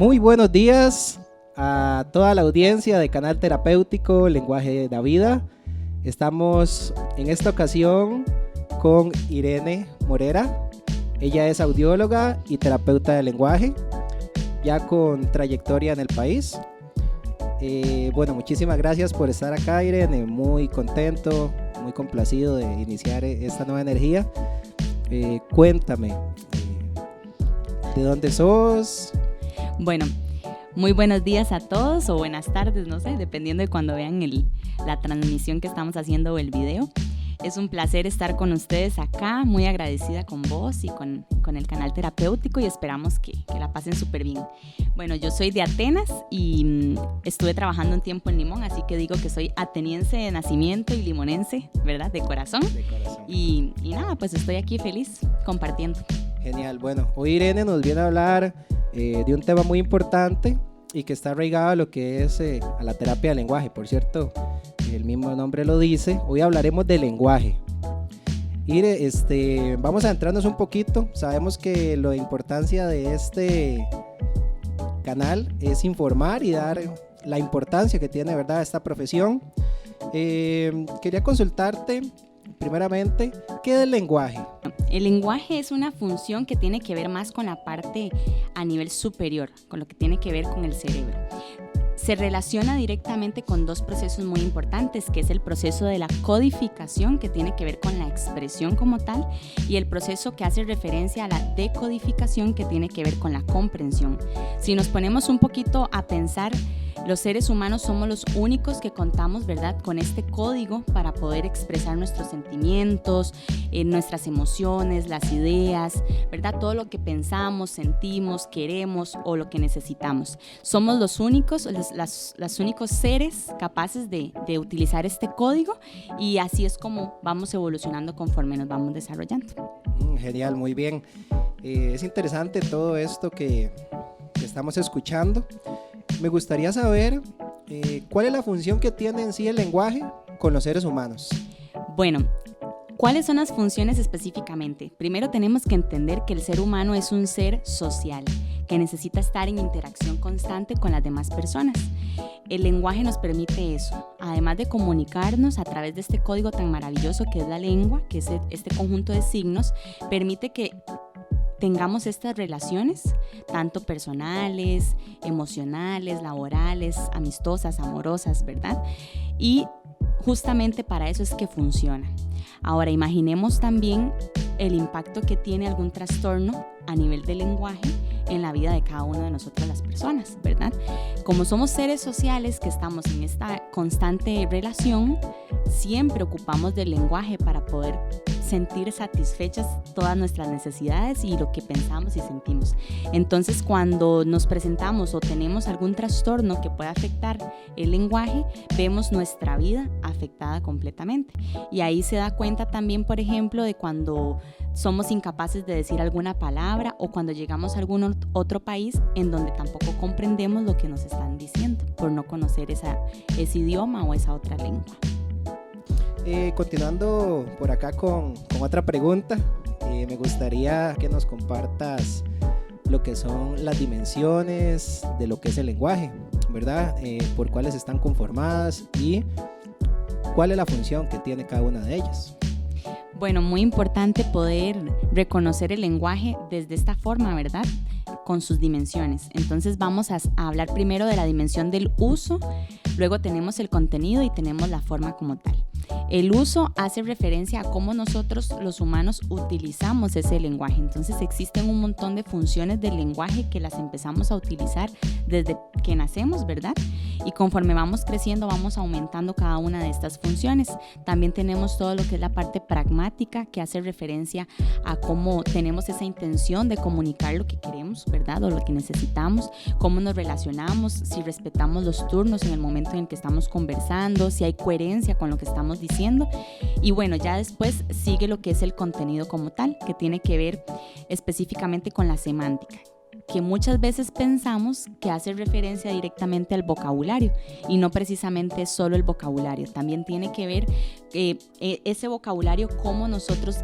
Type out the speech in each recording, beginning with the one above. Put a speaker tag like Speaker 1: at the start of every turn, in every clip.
Speaker 1: Muy buenos días a toda la audiencia de Canal Terapéutico Lenguaje de Vida. Estamos en esta ocasión con Irene Morera. Ella es audióloga y terapeuta de lenguaje, ya con trayectoria en el país. Bueno, muchísimas gracias por estar acá, Irene. Muy contento, muy complacido de iniciar esta nueva energía. Cuéntame, ¿de dónde sos?
Speaker 2: Bueno, muy buenos días a todos o buenas tardes, no sé, dependiendo de cuando vean la transmisión que estamos haciendo o el video. Es un placer estar con ustedes acá, muy agradecida con vos y con el canal terapéutico, y esperamos que la pasen súper bien. Bueno, yo soy de Atenas y estuve trabajando un tiempo en Limón, así que digo que soy ateniense de nacimiento y limonense, ¿verdad? De corazón. De corazón. Y nada, pues estoy aquí feliz compartiendo.
Speaker 1: Genial. Bueno, hoy Irene nos viene a hablar de un tema muy importante y que está arraigado a lo que es a la terapia del lenguaje. Por cierto, el mismo nombre lo dice. Hoy hablaremos de lenguaje. Ire, vamos a adentrarnos un poquito. Sabemos que la importancia de este canal es informar y dar la importancia que tiene, ¿verdad?, esta profesión. Quería consultarte primeramente, ¿qué es el lenguaje?
Speaker 2: El lenguaje es una función que tiene que ver más con la parte a nivel superior, con lo que tiene que ver con el cerebro. Se relaciona directamente con dos procesos muy importantes, que es el proceso de la codificación, que tiene que ver con la expresión como tal, y el proceso que hace referencia a la decodificación, que tiene que ver con la comprensión. Si nos ponemos un poquito a pensar, los seres humanos somos los únicos que contamos, ¿verdad?, con este código para poder expresar nuestros sentimientos, nuestras emociones, las ideas, ¿verdad?, todo lo que pensamos, sentimos, queremos o lo que necesitamos. Somos los únicos, los únicos seres capaces de utilizar este código, y así es como vamos evolucionando conforme nos vamos desarrollando.
Speaker 1: Genial, muy bien. Es interesante todo esto que estamos escuchando. Me gustaría saber cuál es la función que tiene en sí el lenguaje con los seres humanos.
Speaker 2: Bueno, ¿cuáles son las funciones específicamente? Primero tenemos que entender que el ser humano es un ser social, que necesita estar en interacción constante con las demás personas. El lenguaje nos permite eso, además de comunicarnos a través de este código tan maravilloso que es la lengua, que es este conjunto de signos, permite que tengamos estas relaciones, tanto personales, emocionales, laborales, amistosas, amorosas, ¿verdad? Y justamente para eso es que funciona. Ahora, imaginemos también el impacto que tiene algún trastorno a nivel del lenguaje en la vida de cada una de nosotras las personas, ¿verdad? Como somos seres sociales que estamos en esta constante relación, siempre ocupamos del lenguaje para poder sentir satisfechas todas nuestras necesidades y lo que pensamos y sentimos. Entonces, cuando nos presentamos o tenemos algún trastorno que pueda afectar el lenguaje, vemos nuestra vida afectada completamente. Y ahí se da cuenta también, por ejemplo, de cuando somos incapaces de decir alguna palabra o cuando llegamos a algún otro país en donde tampoco comprendemos lo que nos están diciendo por no conocer ese idioma o esa otra lengua.
Speaker 1: Continuando por acá con otra pregunta, me gustaría que nos compartas lo que son las dimensiones de lo que es el lenguaje, ¿verdad? Por cuáles están conformadas y cuál es la función que tiene cada una de ellas.
Speaker 2: Bueno, muy importante poder reconocer el lenguaje desde esta forma, ¿verdad?, con sus dimensiones. Entonces vamos a hablar primero de la dimensión del uso, luego tenemos el contenido y tenemos la forma como tal. El uso hace referencia a cómo nosotros los humanos utilizamos ese lenguaje. Entonces existen un montón de funciones del lenguaje que las empezamos a utilizar desde que nacemos, ¿verdad? Y conforme vamos creciendo vamos aumentando cada una de estas funciones. También tenemos todo lo que es la parte pragmática, que hace referencia a cómo tenemos esa intención de comunicar lo que queremos, ¿verdad?, o lo que necesitamos, cómo nos relacionamos, si respetamos los turnos en el momento en el que estamos conversando, si hay coherencia con lo que estamos diciendo. Y bueno, ya después sigue lo que es el contenido como tal, que tiene que ver específicamente con la semántica, que muchas veces pensamos que hace referencia directamente al vocabulario, y no precisamente solo el vocabulario. También tiene que ver ese vocabulario, cómo nosotros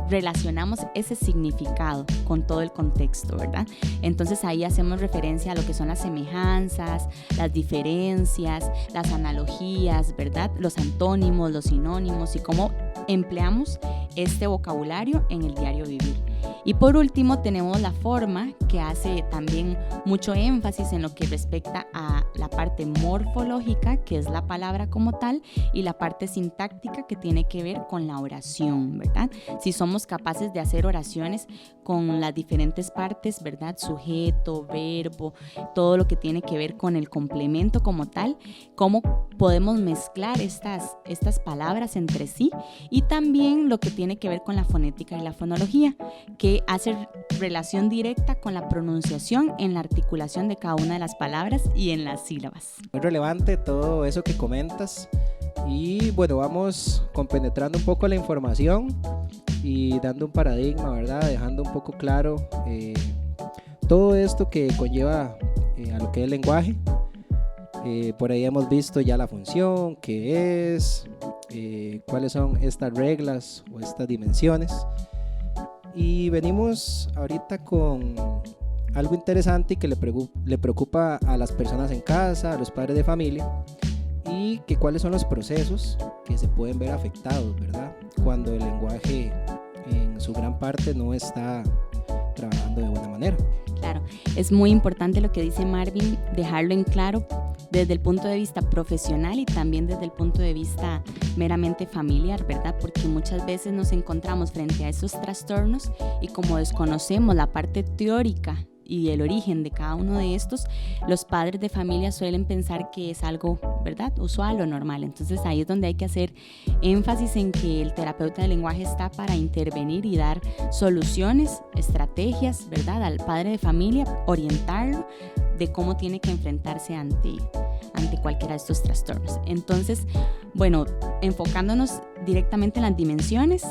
Speaker 2: relacionamos ese significado con todo el contexto, ¿verdad? Entonces ahí hacemos referencia a lo que son las semejanzas, las diferencias, las analogías, ¿verdad? Los antónimos, los sinónimos y cómo empleamos este vocabulario en el diario vivir. Y por último tenemos la forma, que hace también mucho énfasis en lo que respecta a la parte morfológica, que es la palabra como tal, y la parte sintáctica, que tiene que ver con la oración, ¿verdad? Si somos capaces de hacer oraciones con las diferentes partes, ¿verdad? Sujeto, verbo, todo lo que tiene que ver con el complemento como tal, cómo podemos mezclar estas palabras entre sí, y también lo que tiene que ver con la fonética y la fonología, que hace relación directa con la pronunciación en la articulación de cada una de las palabras y en las sílabas.
Speaker 1: Muy relevante todo eso que comentas, y bueno, vamos compenetrando un poco la información y dando un paradigma, ¿verdad? Dejando un poco claro todo esto que conlleva a lo que es el lenguaje. Por ahí hemos visto ya la función, qué es, cuáles son estas reglas o estas dimensiones. Y venimos ahorita con algo interesante y que le preocupa a las personas en casa, a los padres de familia, y que cuáles son los procesos que se pueden ver afectados, ¿verdad? Cuando el lenguaje en su gran parte no está trabajando de buena manera.
Speaker 2: Claro, es muy importante lo que dice Marvin, dejarlo en claro desde el punto de vista profesional y también desde el punto de vista meramente familiar, ¿verdad? Porque muchas veces nos encontramos frente a esos trastornos y como desconocemos la parte teórica y el origen de cada uno de estos, los padres de familia suelen pensar que es algo, ¿verdad?, usual o normal. Entonces ahí es donde hay que hacer énfasis en que el terapeuta del lenguaje está para intervenir y dar soluciones, estrategias, ¿verdad?, al padre de familia, orientarlo de cómo tiene que enfrentarse ante cualquiera de estos trastornos. Entonces, bueno, enfocándonos directamente en las dimensiones,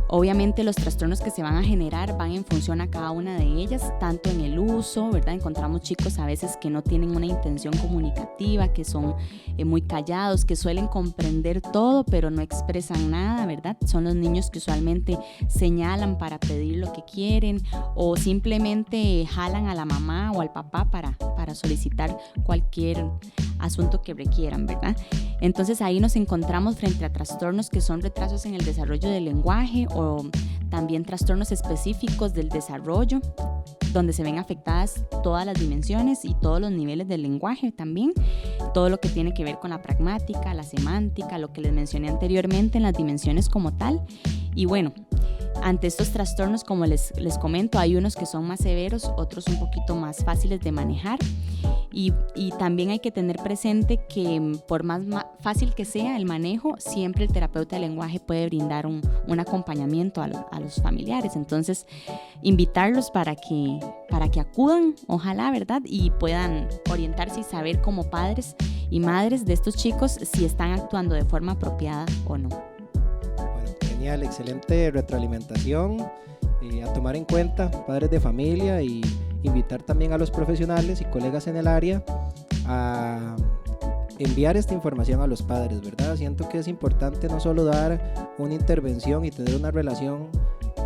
Speaker 2: obviamente los trastornos que se van a generar van en función a cada una de ellas, tanto en el uso, ¿verdad? Encontramos chicos a veces que no tienen una intención comunicativa, que son muy callados, que suelen comprender todo, pero no expresan nada, ¿verdad? Son los niños que usualmente señalan para pedir lo que quieren o simplemente jalan a la mamá o al papá para solicitar cualquier asunto que requieran, ¿verdad? Entonces ahí nos encontramos frente a trastornos que son retrasos en el desarrollo del lenguaje o también trastornos específicos del desarrollo, donde se ven afectadas todas las dimensiones y todos los niveles del lenguaje también, todo lo que tiene que ver con la pragmática, la semántica, lo que les mencioné anteriormente en las dimensiones como tal. Y bueno, ante estos trastornos, como les comento, hay unos que son más severos, otros un poquito más fáciles de manejar. Y también hay que tener presente que por más fácil que sea el manejo, siempre el terapeuta de lenguaje puede brindar un acompañamiento a los familiares. Entonces, invitarlos para que acudan, ojalá, ¿verdad? Y puedan orientarse y saber como padres y madres de estos chicos si están actuando de forma apropiada o no.
Speaker 1: Bueno, genial, excelente retroalimentación. A tomar en cuenta, padres de familia, y invitar también a los profesionales y colegas en el área a enviar esta información a los padres, ¿verdad? Siento que es importante no solo dar una intervención y tener una relación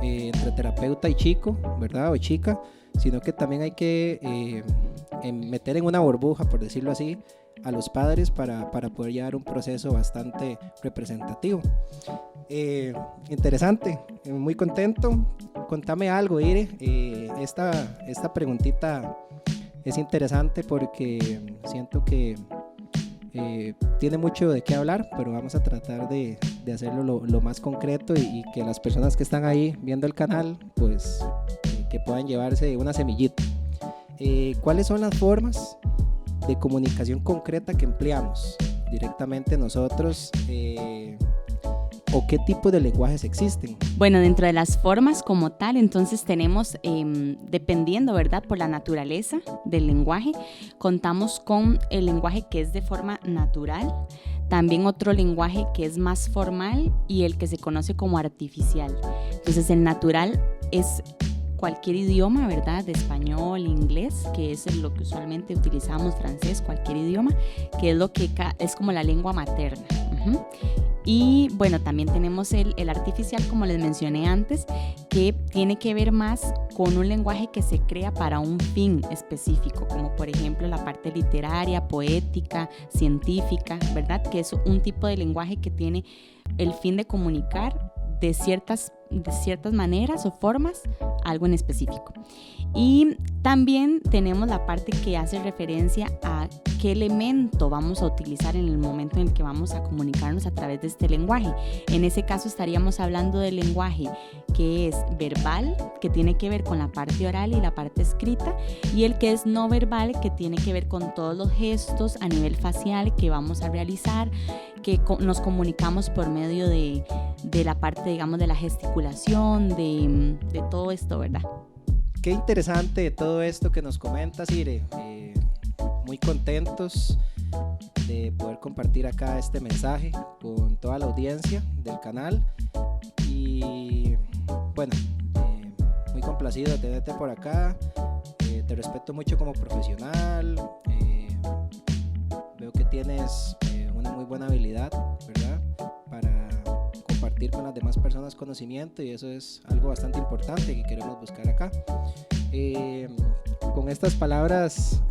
Speaker 1: entre terapeuta y chico, ¿verdad? O chica, sino que también hay que meter en una burbuja, por decirlo así, a los padres para poder llevar un proceso bastante representativo. Interesante, muy contento. Contame algo, Ire. Esta preguntita es interesante porque siento que tiene mucho de qué hablar, pero vamos a tratar de hacerlo lo más concreto y que las personas que están ahí viendo el canal, pues que puedan llevarse una semillita. ¿Cuáles son las formas de comunicación concreta que empleamos directamente nosotros? ¿O qué tipo de lenguajes existen?
Speaker 2: Bueno, dentro de las formas como tal, entonces tenemos, dependiendo, ¿verdad?, por la naturaleza del lenguaje, contamos con el lenguaje que es de forma natural, también otro lenguaje que es más formal y el que se conoce como artificial. Entonces, el natural es cualquier idioma, ¿verdad? De español, inglés, que es lo que usualmente utilizamos, francés, cualquier idioma, que es lo que es como la lengua materna. Y bueno, también tenemos el artificial, como les mencioné antes, que tiene que ver más con un lenguaje que se crea para un fin específico, como por ejemplo la parte literaria, poética, científica, ¿verdad? Que es un tipo de lenguaje que tiene el fin de comunicar de ciertas maneras o formas algo en específico. Y también tenemos la parte que hace referencia a qué elemento vamos a utilizar en el momento en el que vamos a comunicarnos a través de este lenguaje. En ese caso estaríamos hablando del lenguaje que es verbal, que tiene que ver con la parte oral y la parte escrita, y el que es no verbal, que tiene que ver con todos los gestos a nivel facial que vamos a realizar, que nos comunicamos por medio de la parte, digamos, de la gesticulación, de todo esto, ¿verdad?
Speaker 1: Qué interesante todo esto que nos comentas, Ire. Muy contentos de poder compartir acá este mensaje con toda la audiencia del canal. Y bueno, muy complacido de tenerte por acá. Te respeto mucho como profesional. Veo que tienes una muy buena habilidad, ¿verdad? Para compartir con las demás personas conocimiento, y eso es algo bastante importante que queremos buscar acá. Con estas palabras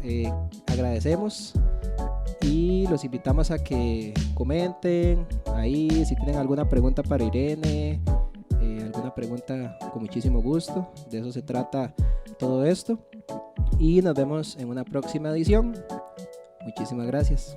Speaker 1: agradecemos y los invitamos a que comenten ahí si tienen alguna pregunta para Irene, alguna pregunta, con muchísimo gusto. De eso se trata todo esto, y nos vemos en una próxima edición. Muchísimas gracias.